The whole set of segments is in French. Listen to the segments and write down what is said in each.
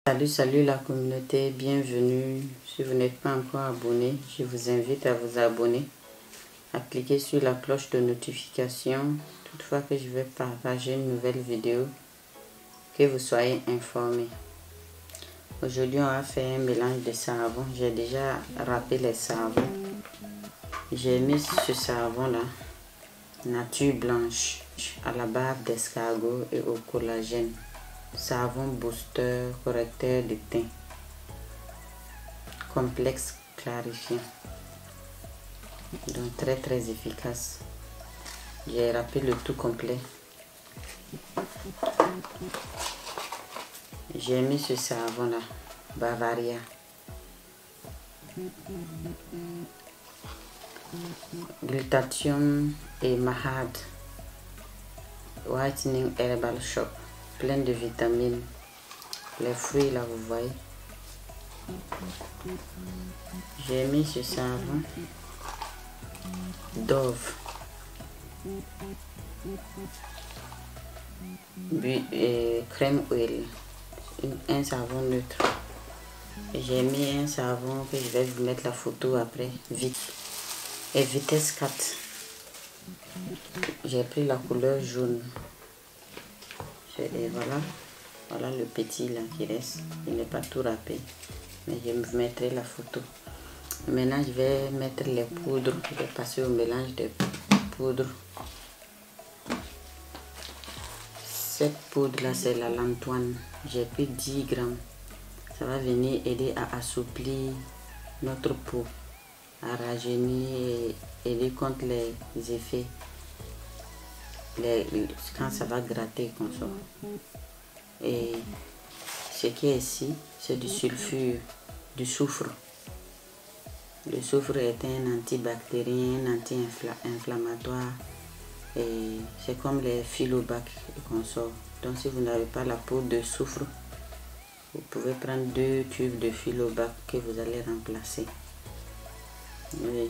Salut la communauté, bienvenue. Si vous n'êtes pas encore abonné, je vous invite à vous abonner, à cliquer sur la cloche de notification toutefois que je vais partager une nouvelle vidéo, que vous soyez informés. Aujourd'hui, on va faire un mélange de savon. J'ai déjà râpé les savons. J'ai mis ce savon-là, nature blanche, à la barbe d'escargot et au collagène. Savon booster, correcteur de teint, complexe clarifiant, donc très efficace. J'ai râpé le tout complet. J'ai mis ce savon là, Bavaria, Glutathione et Mahad Whitening Herbal Shop, plein de vitamines. Les fruits là, vous voyez. J'ai mis ce savon Dove et crème huile, un savon neutre. J'ai mis un savon que je vais vous mettre la photo après, vite, et vitesse 4. J'ai pris la couleur jaune. Et voilà le petit là qui reste. Il n'est pas tout râpé, mais je vous mettrai la photo. Maintenant je vais mettre les poudres. Je vais passer au mélange de poudre. Cette poudre là, c'est la lantoine. J'ai pris 10 grammes. Ça va venir aider à assouplir notre peau, à rajeunir et aider contre les effets quand ça va gratter comme ça. Et ce qui est ici, c'est du sulfure, du soufre. Le soufre est un antibactérien, un anti-inflammatoire, et c'est comme les Filobac qu'on sort. Donc si vous n'avez pas la poudre de soufre, vous pouvez prendre 2 tubes de Filobac que vous allez remplacer. Oui.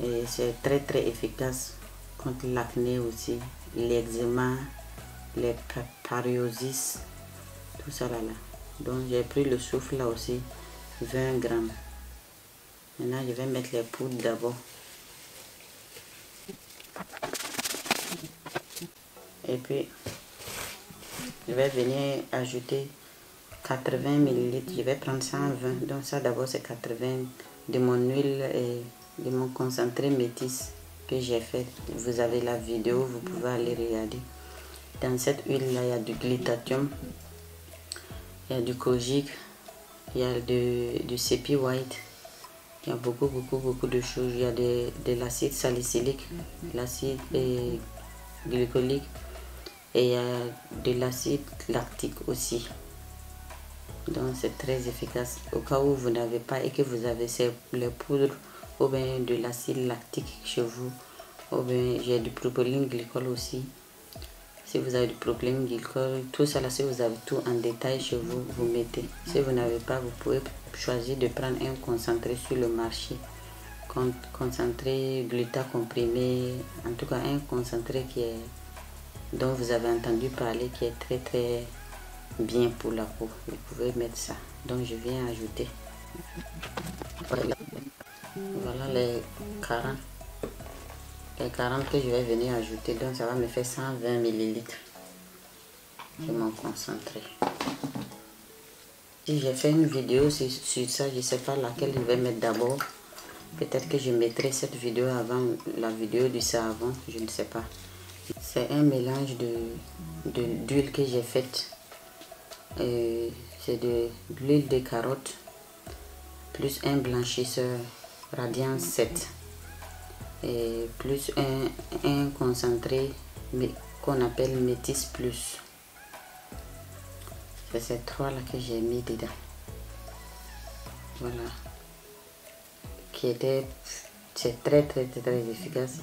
Et c'est très efficace contre l'acné aussi, l'eczéma, les psoriasis, tout ça là. Donc j'ai pris le soufre là aussi, 20 grammes. Maintenant je vais mettre les poudres d'abord. Et puis je vais venir ajouter 80 ml. Je vais prendre 120. Donc ça d'abord c'est 80 de mon huile et de mon concentré métis que j'ai fait. Vous avez la vidéo, vous pouvez aller regarder. Dans cette huile là, il y a du glutathione, il y a du kojic, il y a du CP White, il y a beaucoup de choses. Il y a de l'acide salicylique, l'acide glycolique, et il y a de l'acide lactique aussi. Donc c'est très efficace. Au cas où vous n'avez pas et que vous avez les poudres ou bien de l'acide lactique chez vous, ou bien j'ai du propylène glycol aussi. Si vous avez du propylène glycol, tout ça là, si vous avez tout en détail chez vous, vous mettez. Si vous n'avez pas, vous pouvez choisir de prendre un concentré sur le marché. Concentré glutacomprimé, en tout cas un concentré dont vous avez entendu parler, qui est très bien pour la peau. Vous pouvez mettre ça. Donc je viens ajouter. Voilà les 40. Les 40 que je vais venir ajouter, donc ça va me faire 120 ml de mon concentré. Si j'ai fait une vidéo sur ça, je ne sais pas laquelle je vais mettre d'abord. Peut-être que je mettrai cette vidéo avant la vidéo du savon, je ne sais pas. C'est un mélange d'huile que j'ai faite. C'est de l'huile de carotte plus un blanchisseur Radiance 7. Et plus un concentré qu'on appelle Métis Plus. C'est ces trois là que j'ai mis dedans. Voilà. C'est très efficace.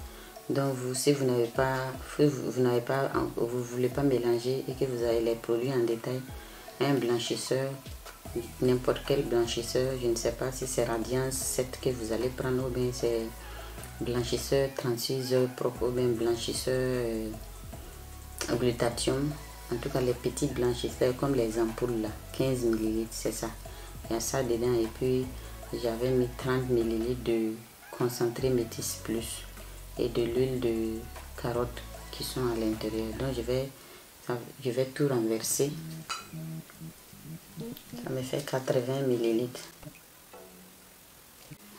Donc si vous n'avez pas, vous voulez pas mélanger et que vous avez les produits en détail, un blanchisseur, n'importe quel blanchisseur, je ne sais pas si c'est Radiance 7 que vous allez prendre ou bien c'est blanchisseur 36 heures propre ou bien blanchisseur glutathione, En tout cas, les petits blanchisseurs comme les ampoules là, 15 ml, c'est ça. Il y a ça dedans et puis j'avais mis 30 ml de concentré métis plus et de l'huile de carotte qui sont à l'intérieur. Donc je vais tout renverser. Ça me fait 80 ml.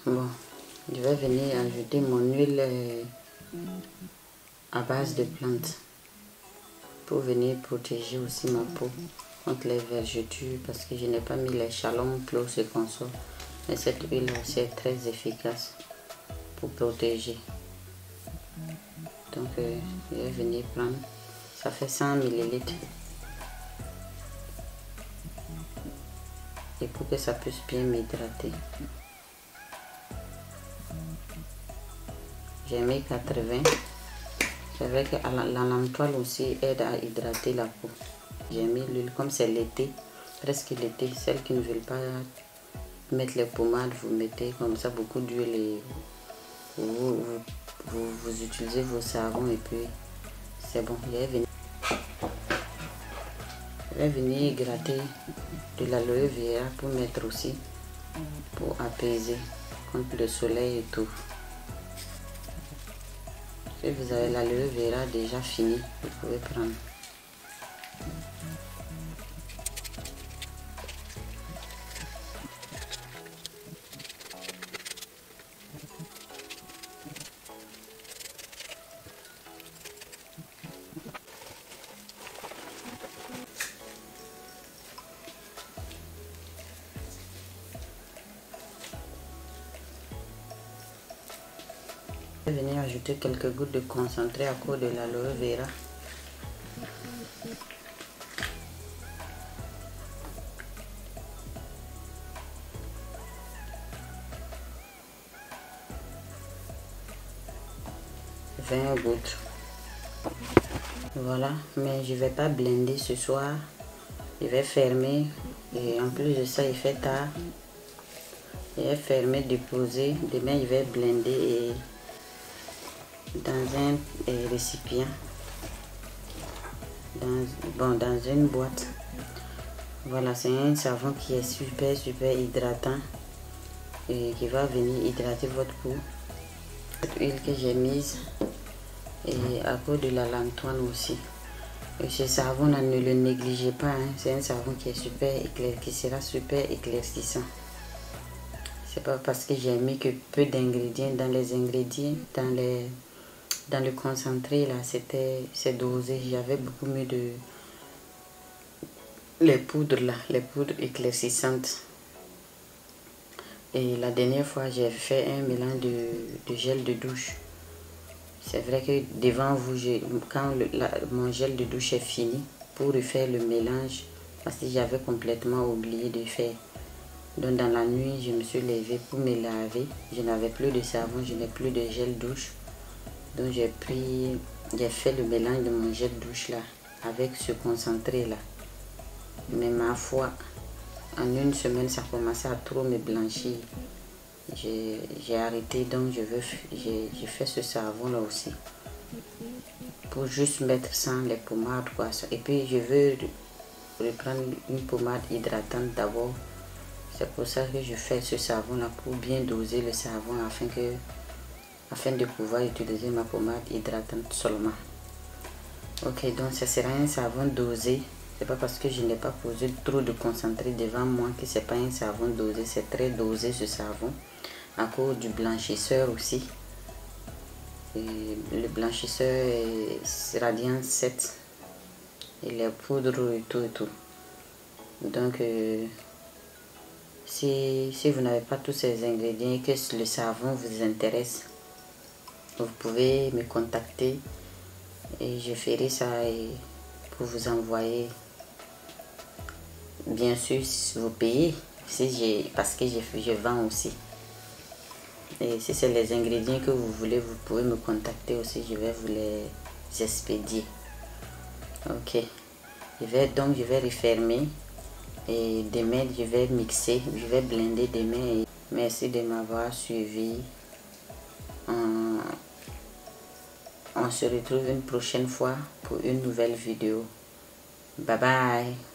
Bon, je vais venir ajouter mon huile à base de plantes pour venir protéger aussi ma peau contre les vergetures parce que je n'ai pas mis les chalons, plus et consorts. Mais cette huile aussi est très efficace pour protéger. Donc je vais venir prendre, ça fait 100 ml. Et pour que ça puisse bien m'hydrater, j'ai mis 80. C'est vrai que la lampe toile aussi aide à hydrater la peau. J'ai mis l'huile comme c'est l'été, presque l'été. Celles qui ne veulent pas mettre les pommades, vous mettez comme ça beaucoup d'huile et vous utilisez vos savons et puis c'est bon. Je vais venir gratter de l'aloe vera pour mettre aussi, pour apaiser contre le soleil et tout. Si vous avez l'aloe vera déjà fini, vous pouvez prendre. Je vais venir ajouter quelques gouttes de concentré à cause de l'aloe vera. Gouttes. Voilà, mais je vais pas blender ce soir. Je vais fermer et en plus de ça, il fait tard. Je vais fermer, déposer. Demain, je vais blender et dans un récipient, dans une boîte. Voilà, c'est un savon qui est super hydratant et qui va venir hydrater votre peau. Cette huile que j'ai mise et à cause de la lantoine aussi. Et ce savon là, ne le négligez pas, hein. C'est un savon qui est qui sera super éclaircissant. C'est pas parce que j'ai mis que peu d'ingrédients dans les ingrédients, dans le concentré là, c'est dosé. J'avais beaucoup mieux de les poudres là, les poudres éclaircissantes. Et la dernière fois, j'ai fait un mélange de gel de douche. C'est vrai que devant vous, quand mon gel de douche est fini, pour refaire le mélange, parce que j'avais complètement oublié de faire. Donc dans la nuit, je me suis levée pour me laver. Je n'avais plus de savon, je n'ai plus de gel douche. Donc j'ai fait le mélange de mon gel douche là, avec ce concentré là. Mais ma foi, en une semaine, ça commençait à trop me blanchir. J'ai arrêté, donc j'ai fait ce savon là aussi. Pour juste mettre sans les pommades quoi. Et puis je veux reprendre une pommade hydratante d'abord. C'est pour ça que je fais ce savon là, pour bien doser le savon afin de pouvoir utiliser ma pommade hydratante seulement. Ok, donc ce sera un savon dosé. C'est pas parce que je n'ai pas posé trop de concentré devant moi que c'est pas un savon dosé. C'est très dosé ce savon à cause du blanchisseur aussi. Et le blanchisseur est Radiant 7 et les poudres et tout. Donc si vous n'avez pas tous ces ingrédients et que le savon vous intéresse, vous pouvez me contacter et je ferai ça pour vous envoyer. Bien sûr, si vous payez, parce que je vends aussi. Et si c'est les ingrédients que vous voulez, vous pouvez me contacter aussi, je vais vous les expédier. Ok, je vais refermer et demain je vais mixer, je vais blender demain. Et merci de m'avoir suivi. On se retrouve une prochaine fois pour une nouvelle vidéo. Bye bye.